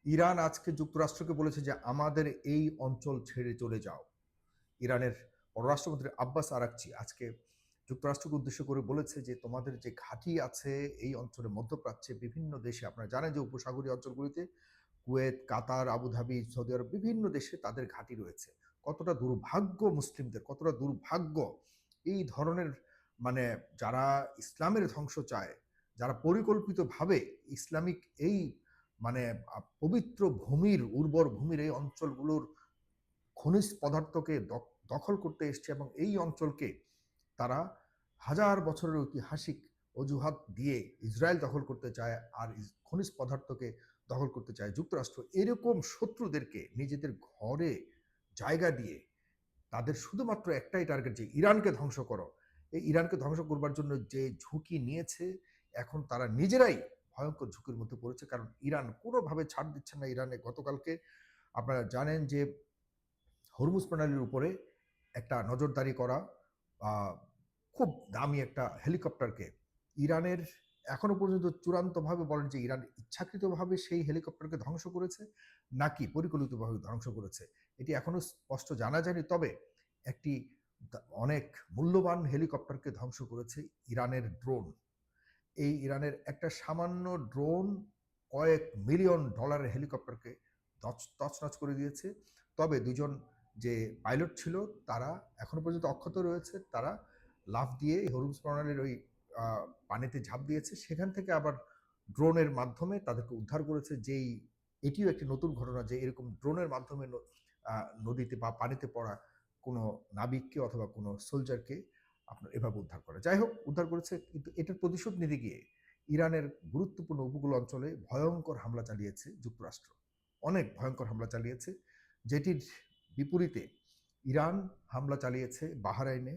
Iran আজকে যুক্তরাষ্ট্রকে বলেছে যে আমাদের এই অঞ্চল ছেড়ে চলে যাও। ইরানের পররাষ্ট্রমন্ত্রী আব্বাস আরাকচি আজকে যুক্তরাষ্ট্রকে উদ্দেশ্য করে বলেছে যে তোমাদের যে ঘাঁটি আছে এই অঞ্চলে, মধ্যপ্রাচ্যে বিভিন্ন দেশে, আপনারা জানেন যে উপসাগরীয় অঞ্চলগুলিতে কুয়েত, কাতার, আবুধাবি, সৌদি আরব, বিভিন্ন দেশে তাদের ঘাঁটি রয়েছে। কতটা দুর্ভাগ্য মুসলিমদের, কতটা দুর্ভাগ্য এই ধরনের, মানে যারা ইসলামের ধ্বংস চায়, যারা পরিকল্পিতভাবে ইসলামিক এই মানে পবিত্র ভূমির, উর্বর ভূমির এই অঞ্চলগুলোর খনিজ পদার্থকে দখল করতে এসছে, এবং এই অঞ্চলকে তারা হাজার বছরের ঐতিহাসিক অজুহাত দিয়ে ইসরায়েল দখল করতে চায়, আর খনিজ পদার্থকে দখল করতে চায় যুক্তরাষ্ট্র। এরকম শত্রুদেরকে নিজেদের ঘরে জায়গা দিয়ে তাদের শুধুমাত্র একটাই টার্গেট, যে ইরানকে ধ্বংস করো। এই ইরানকে ধ্বংস করবার জন্য যে ঝুঁকি নিয়েছে, এখন তারা নিজেরাই ভয়ঙ্কর ঝুঁকির মধ্যে পড়েছে, কারণ ইরান কোনোভাবে ছাড় দিচ্ছে না। ইরানে গতকালকে আপনারা জানেন যে হরমুজ প্রণালীর উপরে একটা নজরদারি করা খুব দামি একটা হেলিকপ্টারকে ইরানের, এখনো পর্যন্ত চূড়ান্তভাবে বলেন যে ইরান ইচ্ছাকৃতভাবে সেই হেলিকপ্টারকে ধ্বংস করেছে নাকি পরিকল্পিতভাবে ধ্বংস করেছে, এটি এখনো স্পষ্ট জানা যায়নি। তবে একটি অনেক মূল্যবান হেলিকপ্টারকে ধ্বংস করেছে ইরানের ড্রোন। এই ইরানের একটা সামান্য ড্রোন কয়েক মিলিয়ন ডলারের হেলিকপ্টারকে তছনছ করে দিয়েছে। তবে দুজন যে পাইলট ছিল তারা এখনো পর্যন্ত অক্ষত রয়েছে। তারা লাফ দিয়ে হরমুজ প্রণালীর ওই পানিতে ঝাঁপ দিয়েছে, সেখান থেকে আবার ড্রোনের মাধ্যমে তাদেরকে উদ্ধার করেছে। যেই এটিও একটি নতুন ঘটনা যে এরকম ড্রোনের মাধ্যমে নদীতে বা পানিতে পড়া কোনো নাবিককে অথবা কোনো সোলজারকে আপনার এভাবে উদ্ধার করে। যাই হোক, উদ্ধার করেছে, কিন্তু এটার প্রতিশোধ নিতে গিয়ে ইরানের গুরুত্বপূর্ণ উপকূল অঞ্চলে ভয়ঙ্কর হামলা চালিয়েছে যুক্তরাষ্ট্র। অনেক ভয়ঙ্কর হামলা চালিয়েছে, যেটির বিপরীতে ইরান হামলা চালিয়েছে বাহরাইনে,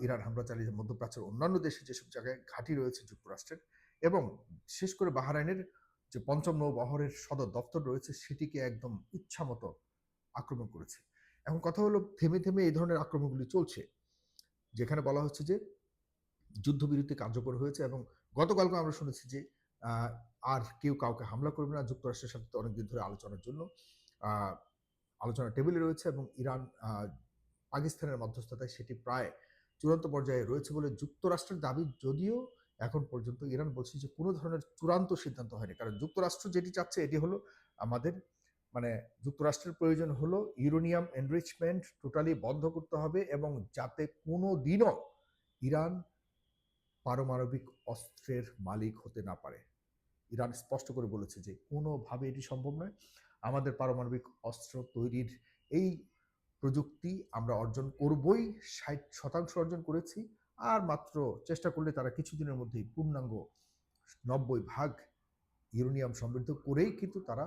ইরান হামলা চালিয়েছে মধ্যপ্রাচ্যের অন্যান্য দেশে যেসব জায়গায় ঘাঁটি রয়েছে যুক্তরাষ্ট্রের, এবং বিশেষ করে বাহরাইনের যে পঞ্চম নৌবহরের সদর দপ্তর রয়েছে সেটিকে একদম ইচ্ছামতো আক্রমণ করেছে। এখন কথা হলো, থেমে থেমে এই ধরনের আক্রমণগুলি চলছে, যেখানে বলা হচ্ছে যে যুদ্ধবিরতি কার্যকর হয়েছে, এবং গতকালকে আমরা শুনেছি যে আর কেউ কাউকে হামলা করবে না। যুক্তরাষ্ট্রের সাথে অনেকদিন ধরে আলোচনার জন্য আলোচনার টেবিলে রয়েছে, এবং ইরান পাকিস্তানের মধ্যস্থতায় সেটি প্রায় চূড়ান্ত পর্যায়ে রয়েছে বলে যুক্তরাষ্ট্রের দাবি। যদিও এখন পর্যন্ত ইরান বলছে যে কোনো ধরনের চূড়ান্ত সিদ্ধান্ত হয়নি, কারণ যুক্তরাষ্ট্র যেটি চাচ্ছে এটি হলো আমাদের, মানে যুক্তরাষ্ট্রের প্রয়োজন হলো ইউরেনিয়াম এনরিচমেন্ট টোটালি বন্ধ করতে হবে, এবং যাতে কোনো দিনও ইরান পারমাণবিক অস্ত্রের মালিক হতে না পারে। ইরান স্পষ্ট করে বলেছে যে কোনোভাবে এটি সম্ভব নয়। আমাদের পারমাণবিক অস্ত্র তৈরির এই প্রযুক্তি আমরা অর্জন করবই, 60% অর্জন করেছি, আর মাত্র চেষ্টা করলে তারা কিছুদিনের মধ্যেই পূর্ণাঙ্গ 90 ভাগ ইউরেনিয়াম সমৃদ্ধ করেই কিন্তু তারা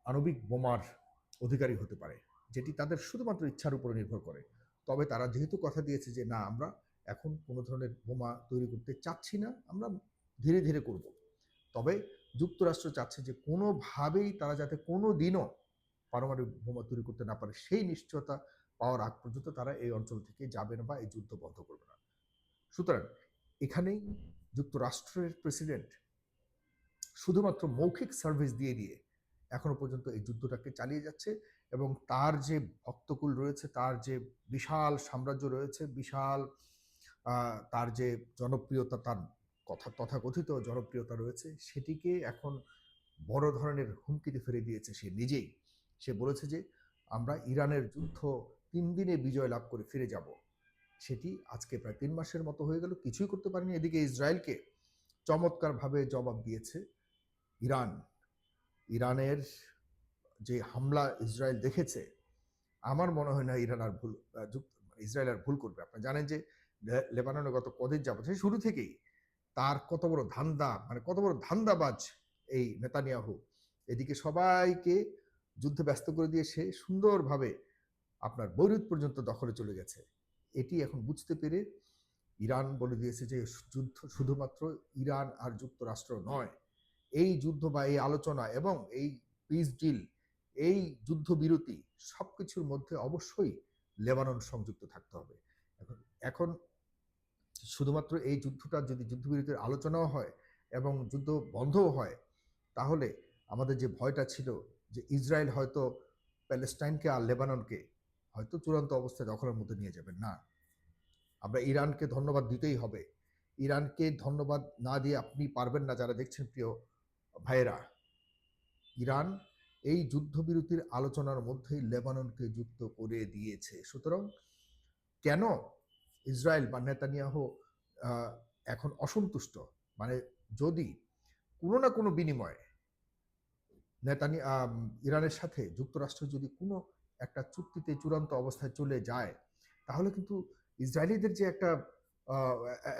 আণবিক বোমার অধিকারী হতে পারে, যেটি তাদের শুধুমাত্র ইচ্ছার উপরে নির্ভর করে। তবে তারা যেহেতু কথা দিয়েছে যে না, আমরা এখন কোনো ধরনের বোমা তৈরি করতে চাচ্ছি না, আমরা ধীরে ধীরে করব। তবে যুক্তরাষ্ট্র চাচ্ছে যে কোনোভাবেই তারা যাতে কোনো দিনও পারমাণবিক বোমা তৈরি করতে না পারে, সেই নিশ্চয়তা পাওয়ার আগ পর্যন্ত তারা এই অঞ্চল থেকে যাবে না বা এই যুদ্ধ বন্ধ করবে না। সুতরাং এখানেই যুক্তরাষ্ট্রের প্রেসিডেন্ট শুধুমাত্র মৌখিক সার্ভিস দিয়ে দিয়ে এখনো পর্যন্ত এই যুদ্ধটাকে চালিয়ে যাচ্ছে, এবং তার যে ভক্তকুল রয়েছে, তার যে বিশাল সাম্রাজ্য রয়েছে, বিশাল তার যে জনপ্রিয়তা, তার তথাকথিত জনপ্রিয়তা রয়েছে, সেটিকে এখন বড় ধরনের হুমকিতে ফেলে দিয়েছে সে নিজেই। সে বলেছে যে আমরা ইরানের যুদ্ধ 3 দিনে বিজয় লাভ করে ফিরে যাব। সেটি আজকে প্রায় 3 মাসের মতো হয়ে গেল, কিছুই করতে পারেনি। এদিকে ইসরায়েলকে চমৎকারভাবে জবাব দিয়েছে ইরান। ইরানের যে হামলা ইসরায়েল দেখেছে, আমার মনে হয় না ইরান আর ইসরায়েল আর ভুল করবে। আপনারা জানেন যে লেবাননে গত কদিন যাবত, সেই শুরু থেকেই তার কত বড় ধান্দা, মানে কত বড় ধান্দাবাজ এই নেতানিয়াহু। এদিকে সবাইকে যুদ্ধে ব্যস্ত করে দিয়ে সে সুন্দরভাবে আপনার বৈরুত পর্যন্ত দখলে চলে গেছে। এটি এখন বুঝতে পেরে ইরান বলে দিয়েছে যে যুদ্ধ শুধুমাত্র ইরান আর যুক্তরাষ্ট্র নয়, এই যুদ্ধ বা এই আলোচনা এবং এই পিস ডিল, এই যুদ্ধবিরতি সবকিছুর মধ্যে অবশ্যই লেবানন সংযুক্ত থাকতে হবে। এখন এখন শুধুমাত্র এই যুদ্ধটা যদি যুদ্ধবিরতির আলোচনাও হয় এবং যুদ্ধ বন্ধও হয়, তাহলে আমাদের যে ভয়টা ছিল যে ইসরায়েল হয়তো প্যালেস্টাইনকে আর লেবাননকে হয়তো চূড়ান্ত অবস্থায় দখলের মধ্যে নিয়ে যাবে না, আমরা ইরানকে ধন্যবাদ দিতেই হবে। ইরানকে ধন্যবাদ না দিয়ে আপনি পারবেন না। যারা দেখছেন প্রিয় ভাইয়েরা, ইরান এই যুদ্ধবিরতির আলোচনার মধ্যেই লেবাননকে যুক্ত করে দিয়েছে। সুতরাং কেন ইসরায়েল বা নেতানিয়াহু এখন অসন্তুষ্ট, মানে যদি কোনো না কোনো বিনিময়ে ইরানের সাথে যুক্তরাষ্ট্র যদি কোনো একটা চুক্তিতে চূড়ান্ত অবস্থায় চলে যায়, তাহলে কিন্তু ইসরায়েলিদের যে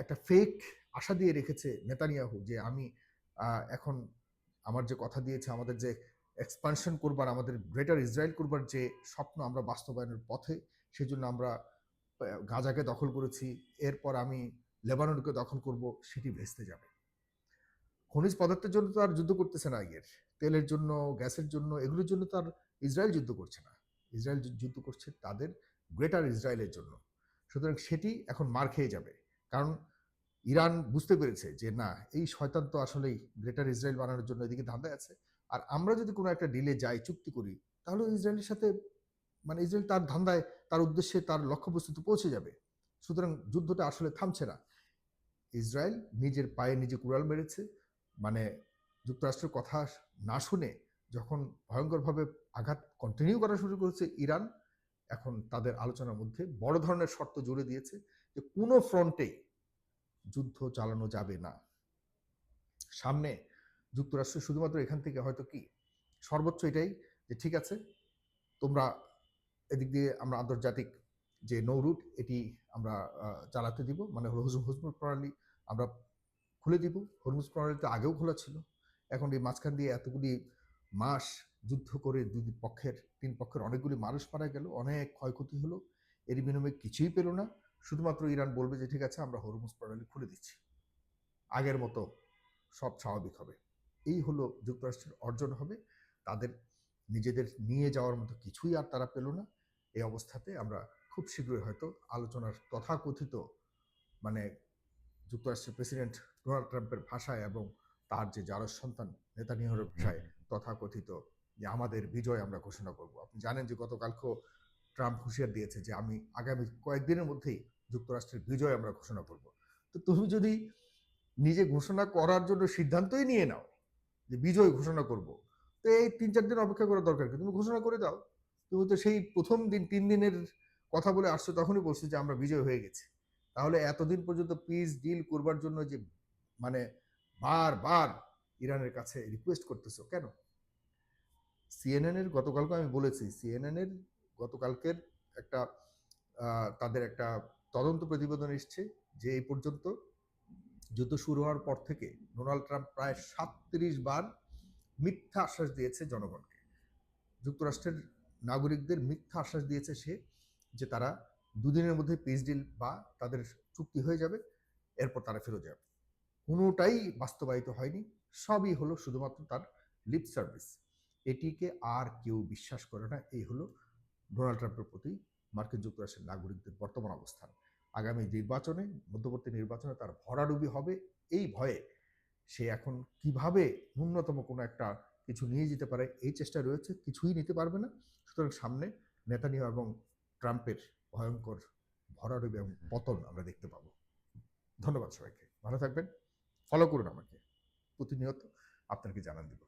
একটা ফেক আশা দিয়ে রেখেছে নেতানিয়াহু যে আমি এখন আমার যে কথা দিয়েছে, আমাদের যে এক্সপানশন করবার, আমাদের গ্রেটার ইসরায়েল করবার যে স্বপ্ন আমরা বাস্তবায়নের পথে, সেই জন্য আমরা গাজাকে দখল করেছি, এরপর আমি লেবাননকে দখল করব, সেটি ভেস্তে যাবে। খনিজ পদার্থের জন্য তো আর যুদ্ধ করতেছে না আগের, তেলের জন্য, গ্যাসের জন্য, এগুলোর জন্য তো আর ইসরায়েল যুদ্ধ করছে না। ইসরায়েল যুদ্ধ করছে তাদের গ্রেটার ইসরায়েলের জন্য। সুতরাং সেটি এখন মার খেয়ে যাবে, কারণ ইরান বুঝতে পেরেছে যে না, এই শয়তান তো আসলেই গ্রেটার ইসরায়েল বানানোর জন্য এদিকে ধান্দায় আছে। আর আমরা যদি কোনো একটা ডিলে যাই, চুক্তি করি, তাহলে ইসরায়েলের সাথে, মানে ইসরায়েল তার ধান্দায়, তার উদ্দেশ্যে, তার লক্ষ্যবস্তুতে পৌঁছে যাবে। সুতরাং যুদ্ধটা আসলে থামছে না। ইসরায়েল নিজের পায়ে নিজে কুড়াল মেরেছে, মানে যুক্তরাষ্ট্রের কথা না শুনে যখন ভয়ঙ্করভাবে আঘাত কন্টিনিউ করা শুরু করেছে ইরান, এখন তাদের আলোচনার মধ্যে বড় ধরনের শর্ত জুড়ে দিয়েছে যে কোনো ফ্রন্টেই যুদ্ধ চালানো যাবে না। সামনে যুক্তরাষ্ট্র শুধুমাত্র এখান থেকে হয়তো কি সর্বোচ্চ এটাই যে ঠিক আছে, তোমরা এদিক দিয়ে আমরা আন্তর্জাতিক যে নৌ রুট এটি আমরা চালাতে দিব, মানে হুজমুজ প্রণালী আমরা খুলে দিব। হরমুজ প্রণালী তো আগেও খোলা ছিল, এখন এই মাঝখান দিয়ে এতগুলি মাস যুদ্ধ করে তিন পক্ষের অনেকগুলি মানুষ মারা গেল, অনেক ক্ষয়ক্ষতি হলো, এর বিনিময়ে কিছুই পেল না। শুধুমাত্র ইরান বলবে যে ঠিক আছে, আমরা হরমুজ প্রণালী খুলে দিচ্ছি, আগের মতো সব স্বাভাবিক হবে। এই হলো যুক্তরাষ্ট্রের অর্জন হবে। তাদের নিজেদের নিয়ে যাওয়ার মতো কিছুই আর তারা পেল না। এই অবস্থাতে আমরা খুব শীঘ্রই হয়তো আলোচনার তথাকথিত, মানে যুক্তরাষ্ট্রের প্রেসিডেন্ট ডোনাল্ড ট্রাম্পের ভাষায় এবং তার যে জারজ সন্তান নেতানিয়াহুর ভাষায় তথাকথিত যে আমাদের বিজয় আমরা ঘোষণা করব। আপনি জানেন যে গতকালকেও ট্রাম্প হুঁশিয়ার দিয়েছে যে আমি আগামী কয়েকদিনের মধ্যেই যুক্তরাষ্ট্রের বিজয় আমরা ঘোষণা করব। তো তুমি যদি নিজে ঘোষণা করার জন্য সিদ্ধান্তই নিয়ে নাও যে বিজয় ঘোষণা করব, তো এই ৩-৪ দিন অপেক্ষা করার দরকার কি? তুমি ঘোষণা করে দাও। তুমি তো সেই প্রথম দিন ৩ দিনের কথা বলে আসছো, তখনই বলছো যে আমরা বিজয় হয়ে গেছি। তাহলে এতদিন পর্যন্ত পিস ডিল করবার জন্য যে, মানে বারবার ইরানের কাছে রিকোয়েস্ট করতেছো কেন? সিএনএন এর গতকালকে আমি বলেছি, সিএনএন এর গতকালকের একটা তাদের একটা তদন্ত প্রতিবেদন এসছে যে এই পর্যন্ত যুদ্ধ শুরু হওয়ার পর থেকে ডোনাল্ড ট্রাম্প প্রায় ৩৭ বার মিথ্যা আশ্বাস দিয়েছে জনগণকে। যুক্তরাষ্ট্রের নাগরিকদের মিথ্যা আশ্বাস দিয়েছে সে যে তারা দুদিনের মধ্যে পিস ডিল বা তাদের চুক্তি হয়ে যাবে, এরপর তারা ফেরত যাবে। কোনোটাই বাস্তবায়িত হয়নি, সবই হলো শুধুমাত্র তার লিপ সার্ভিস। এটিকে আর কেউ বিশ্বাস করে না। এই হলো ডোনাল্ড ট্রাম্পের প্রতি মার্কিন যুক্তরাষ্ট্রের নাগরিকদের বর্তমান অবস্থান। আগামী নির্বাচনে, মধ্যবর্তী নির্বাচনে তার ভরাডুবি হবে, এই ভয়ে সে এখন কিভাবে ন্যূনতম কোনো একটা কিছু নিয়ে যেতে পারে এই চেষ্টা রয়েছে, কিছুই নিতে পারবে না। সুতরাং সামনে নেতানিয়াহু এবং ট্রাম্পের ভয়ঙ্কর ভরাডুবি এবং পতন আমরা দেখতে পাবো। ধন্যবাদ সবাইকে, ভালো থাকবেন, ফলো করুন আমাকে, প্রতিনিয়ত আপনাকে জানান দিব।